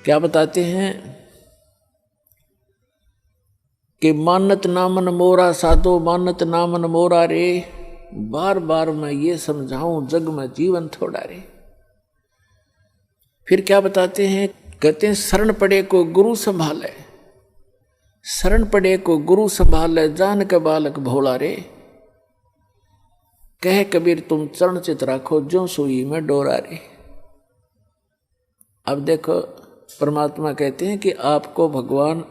क्या बताते हैं कि मानत नामन मोरा साधो मानत नामन मोरा रे, बार बार मैं ये समझाऊं जग में जीवन थोड़ा रे। फिर क्या बताते हैं, कहते हैं शरण पड़े को गुरु संभाले, शरण पड़े को गुरु संभाले, जान के बालक भोला रे। कह कबीर तुम चरण चित राखो, जो सुई में डोरा रे। अब देखो परमात्मा कहते हैं कि आपको भगवान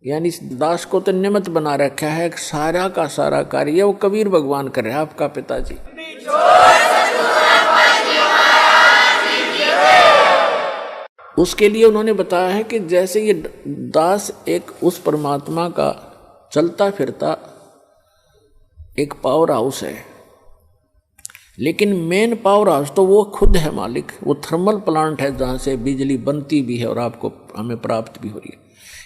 यानी दास को तो निमित्त बना रखा है, सारा का सारा कार्य वो कबीर भगवान कर रहे हैं, आपका पिताजी। उसके लिए उन्होंने बताया है कि जैसे ये दास एक उस परमात्मा का चलता फिरता एक पावर हाउस है, लेकिन मेन पावर हाउस तो वो खुद है मालिक। वो थर्मल प्लांट है जहाँ से बिजली बनती भी है और आपको हमें प्राप्त भी हो रही है।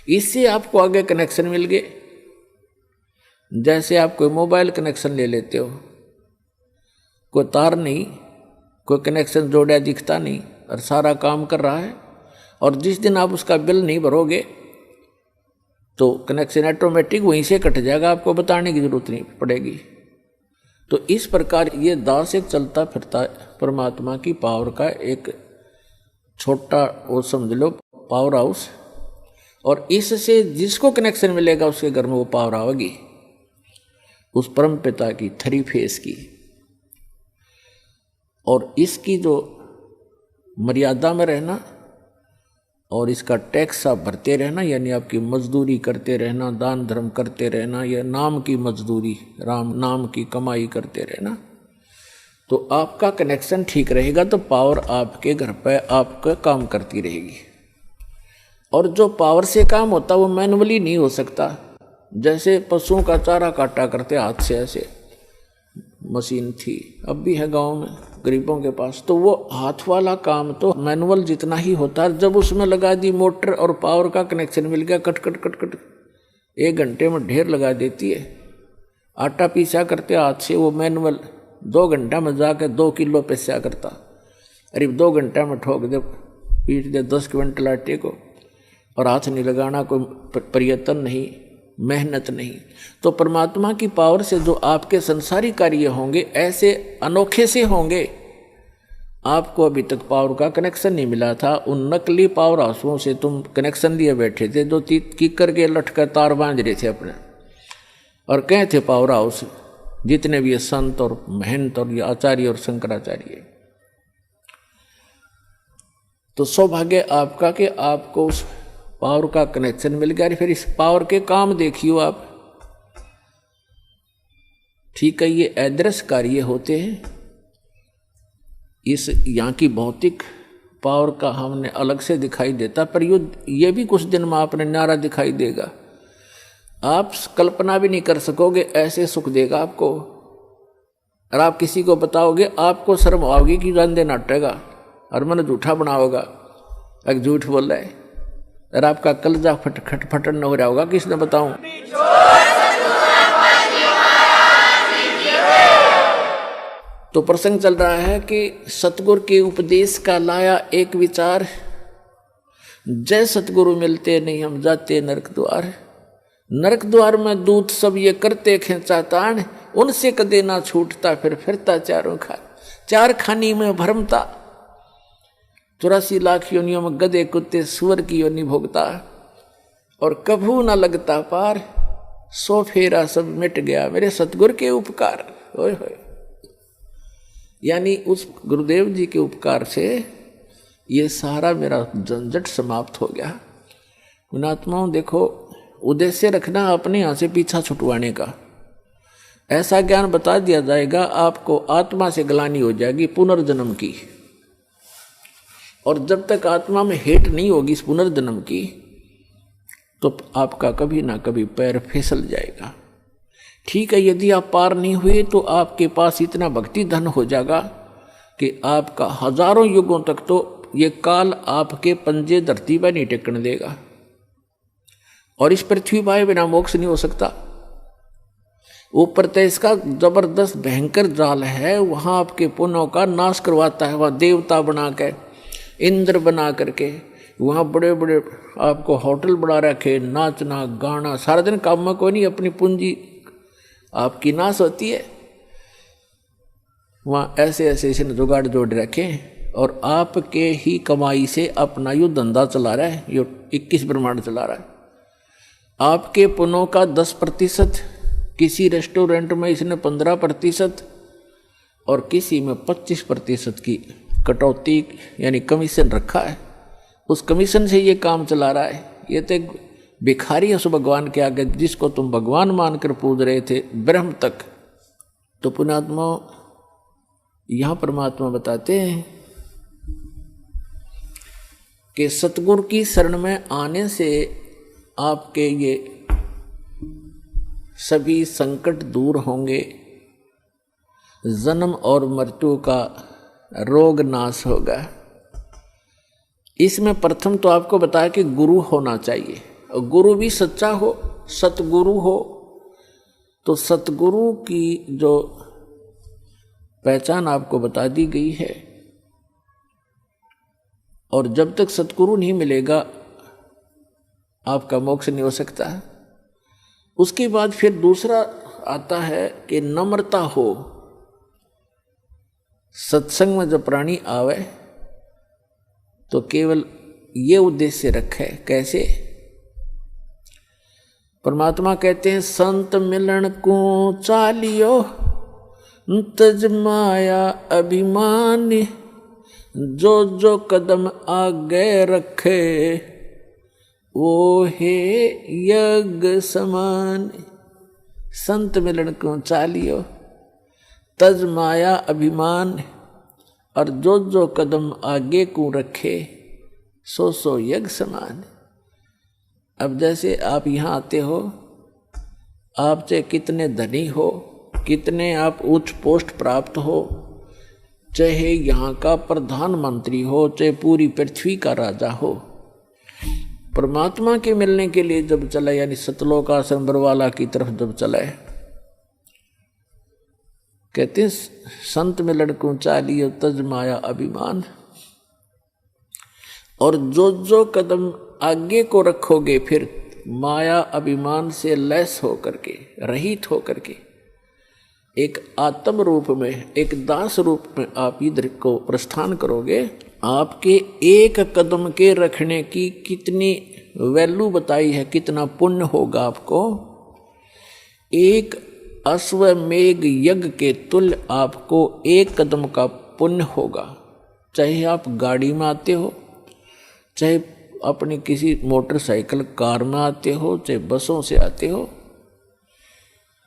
इससे आपको आगे कनेक्शन मिल गए। जैसे आप कोई मोबाइल कनेक्शन ले लेते हो, कोई तार नहीं, कोई कनेक्शन जोड़ा दिखता नहीं और सारा काम कर रहा है, और जिस दिन आप उसका बिल नहीं भरोगे तो कनेक्शन ऑटोमेटिक वहीं से कट जाएगा, आपको बताने की जरूरत नहीं पड़ेगी। तो इस प्रकार ये दास एक चलता फिरता परमात्मा की पावर का एक छोटा वो समझ लो पावर हाउस, और इससे जिसको कनेक्शन मिलेगा उसके घर में वो पावर आएगी, उस परम पिता की थ्री फेस की। और इसकी जो मर्यादा में रहना और इसका टैक्स आप भरते रहना, यानी आपकी मजदूरी करते रहना, दान धर्म करते रहना, या नाम की मजदूरी, राम नाम की कमाई करते रहना, तो आपका कनेक्शन ठीक रहेगा तो पावर आपके घर पे आपका काम करती रहेगी। और जो पावर से काम होता वो मैनुअली नहीं हो सकता। जैसे पशुओं का चारा काटा करते हाथ से, ऐसे मशीन थी, अब भी है गांव में गरीबों के पास, तो वो हाथ वाला काम तो मैनुअल जितना ही होता है। जब उसमें लगा दी मोटर और पावर का कनेक्शन मिल गया, कट कट कट कट 1 घंटे में ढेर लगा देती है। आटा पीसा करते हाथ से, वो मैनुअल 2 घंटा में जाकर 2 किलो पिसा करता। अरे 2 घंटा में ठोक दे, पीट दे 10 क्विंटल आटे को, और हाथ नहीं लगाना, कोई प्रयत्न नहीं, मेहनत नहीं। तो परमात्मा की पावर से जो आपके संसारी कार्य होंगे ऐसे अनोखे से होंगे। आपको अभी तक पावर का कनेक्शन नहीं मिला था, उन नकली पावर हाउसों से तुम कनेक्शन लिए बैठे थे, जो कीकर के लटकर तार बांध रहे थे अपने, और कहे थे पावर हाउस जितने भी संत और महंत और आचार्य और शंकराचार्य। तो सौभाग्य आपका कि आपको उस पावर का कनेक्शन मिल गया। फिर इस पावर के काम देखियो आप, ठीक है, ये अदृश्य कार्य होते हैं। इस यहाँ की भौतिक पावर का हमने अलग से दिखाई देता, पर ये भी कुछ दिन में आपने न्यारा दिखाई देगा। आप कल्पना भी नहीं कर सकोगे, ऐसे सुख देगा आपको। और आप किसी को बताओगे, आपको शर्म आओगी कि जान देना हटेगा और मन झूठा बनाओगा, एक झूठ बोल रहा है, और आपका कलजा फटन हो रहा होगा, किसने बताऊं। तो प्रसंग चल रहा है कि सतगुरु के उपदेश का लाया एक विचार, जय सतगुरु मिलते नहीं हम जाते नरक द्वार। नरक द्वार में दूत सब ये करते खेचा तान, उनसे कदे ना छूटता फिर फिरता चारों खान। 4 खानी में भरमता, 84 लाख योनियों में गधे कुत्ते सुअर की योनि भोगता, और कभू न लगता पार, 100 फेरा सब मिट गया मेरे सतगुरु के उपकार। होय होय, यानी उस गुरुदेव जी के उपकार से ये सारा मेरा झंझट समाप्त हो गया। पुणात्माओं देखो, उद्देश्य रखना अपने यहाँ से पीछा छुटवाने का। ऐसा ज्ञान बता दिया जाएगा, आपको आत्मा से ग्लानि हो जाएगी पुनर्जन्म की, और जब तक आत्मा में हेट नहीं होगी इस पुनर्जन्म की, तो आपका कभी ना कभी पैर फिसल जाएगा। ठीक है, यदि आप पार नहीं हुए तो आपके पास इतना भक्ति धन हो जाएगा कि आपका हजारों युगों तक तो ये काल आपके पंजे धरती पर नहीं टेकने देगा, और इस पृथ्वी पर बिना मोक्ष नहीं हो सकता। ऊपर तो इसका जबरदस्त भयंकर जाल है, वहां आपके पुण्यों का नाश करवाता है। वह देवता बना के, इंद्र बना करके, वहाँ बड़े बड़े आपको होटल बना रखे, नाचना गाना सारा दिन, काम में कोई नहीं, अपनी पूंजी आपकी नाश होती है। वहाँ ऐसे ऐसे इसने जुगाड़ जोड़ रखे और आपके ही कमाई से अपना यो धंधा चला रहा है, यो 21 ब्रह्मांड चला रहा है। आपके पुनों का 10%, किसी रेस्टोरेंट में इसने 15% और किसी में 25% की कटौती यानी कमीशन रखा है। उस कमीशन से ये काम चला रहा है। ये तो एक भिखारी है उस भगवान के आगे, जिसको तुम भगवान मानकर पूज रहे थे ब्रह्म तक। तो पुण्यात्मा यहाँ परमात्मा बताते हैं कि सतगुरु की शरण में आने से आपके ये सभी संकट दूर होंगे, जन्म और मृत्यु का रोग नाश होगा। इसमें प्रथम तो आपको बताया कि गुरु होना चाहिए, और गुरु भी सच्चा हो, सतगुरु हो। तो सतगुरु की जो पहचान आपको बता दी गई है, और जब तक सतगुरु नहीं मिलेगा आपका मोक्ष नहीं हो सकता है। उसके बाद फिर दूसरा आता है कि नम्रता हो। सत्संग में जब प्राणी आवे तो केवल ये उद्देश्य रखे। कैसे? परमात्मा कहते हैं संत मिलन को चालियो तज माया अभिमान, जो जो कदम आगे रखे वो है यज्ञ समान। संत मिलन को चालियो तज माया अभिमान, और जो जो कदम आगे को रखे सो सो यज्ञ समान। अब जैसे आप यहाँ आते हो, आप चाहे कितने धनी हो, कितने आप उच्च पोस्ट प्राप्त हो, चाहे यहाँ का प्रधानमंत्री हो, चाहे पूरी पृथ्वी का राजा हो, परमात्मा के मिलने के लिए जब चले, यानी सतलोक आश्रम बरवाला की तरफ जब चले, कहते हैं संत मिलन को चालियो तज माया अभिमान। और जो जो कदम आगे को रखोगे फिर माया अभिमान से लैस होकर के, रहित होकर के, एक आत्म रूप में, एक दास रूप में आप इधर को प्रस्थान करोगे। आपके एक कदम के रखने की कितनी वैल्यू बताई है, कितना पुण्य होगा आपको। एक अश्वमेघ यज्ञ के तुल्य आपको एक कदम का पुण्य होगा। चाहे आप गाड़ी में आते हो, चाहे अपनी किसी मोटरसाइकिल कार में आते हो, चाहे बसों से आते हो,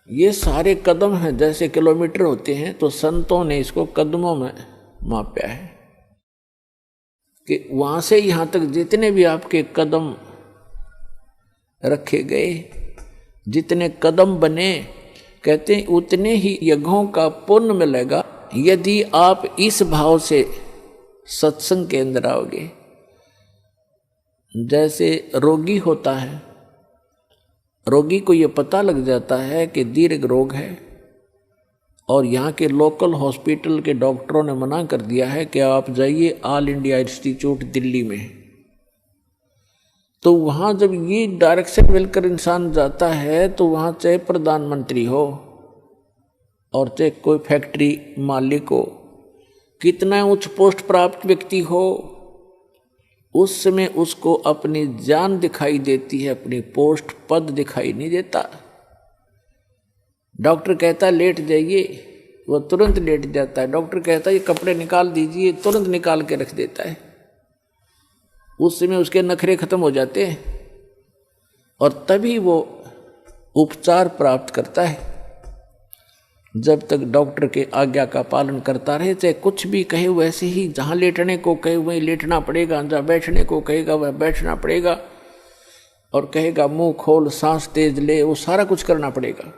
ये सारे कदम हैं, जैसे किलोमीटर होते हैं। तो संतों ने इसको कदमों में मापा है कि वहां से यहां तक जितने भी आपके कदम रखे गए, जितने कदम बने, कहते हैं उतने ही यज्ञों का पुण्य मिलेगा यदि आप इस भाव से सत्संग के अंदर आओगे। जैसे रोगी होता है, रोगी को ये पता लग जाता है कि दीर्घ रोग है, और यहाँ के लोकल हॉस्पिटल के डॉक्टरों ने मना कर दिया है कि आप जाइए ऑल इंडिया इंस्टीट्यूट दिल्ली में। तो वहाँ जब ये डायरेक्शन मिलकर इंसान जाता है, तो वहाँ चाहे प्रधानमंत्री हो और चाहे कोई फैक्ट्री मालिक हो, कितना उच्च पोस्ट प्राप्त व्यक्ति हो, उस समय उसको अपनी जान दिखाई देती है, अपनी पोस्ट पद दिखाई नहीं देता। डॉक्टर कहता लेट जाइए, वो तुरंत लेट जाता है। डॉक्टर कहता ये कपड़े निकाल दीजिए, तुरंत निकाल के रख देता है। उस समय उसके नखरे खत्म हो जाते हैं और तभी वो उपचार प्राप्त करता है। जब तक डॉक्टर के आज्ञा का पालन करता रहे, चाहे कुछ भी कहे वैसे ही, जहाँ लेटने को कहे वहीं लेटना पड़ेगा, जहाँ बैठने को कहेगा वह बैठना पड़ेगा, और कहेगा मुंह खोल, सांस तेज ले, वो सारा कुछ करना पड़ेगा।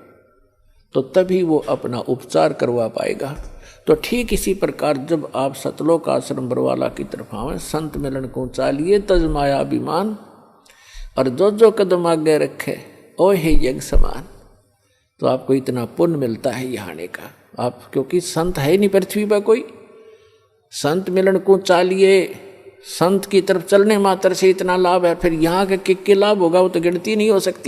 तो तभी वो अपना उपचार करवा पाएगा। तो ठीक इसी प्रकार जब आप सतलोक आश्रम बरवाला की तरफ आवे, संत मिलन को चालिए तज माया अभिमान, और जो जो कदम आगे रखे ओ हे यज्ञ समान। तो आपको इतना पुण्य मिलता है यहाँ आने का। आप क्योंकि संत है नहीं पृथ्वी पर कोई, संत मिलन को चालिए संत की तरफ चलने मात्र से इतना लाभ है, फिर यहाँ के किक के लाभ होगा वो तो गिनती नहीं हो सकती।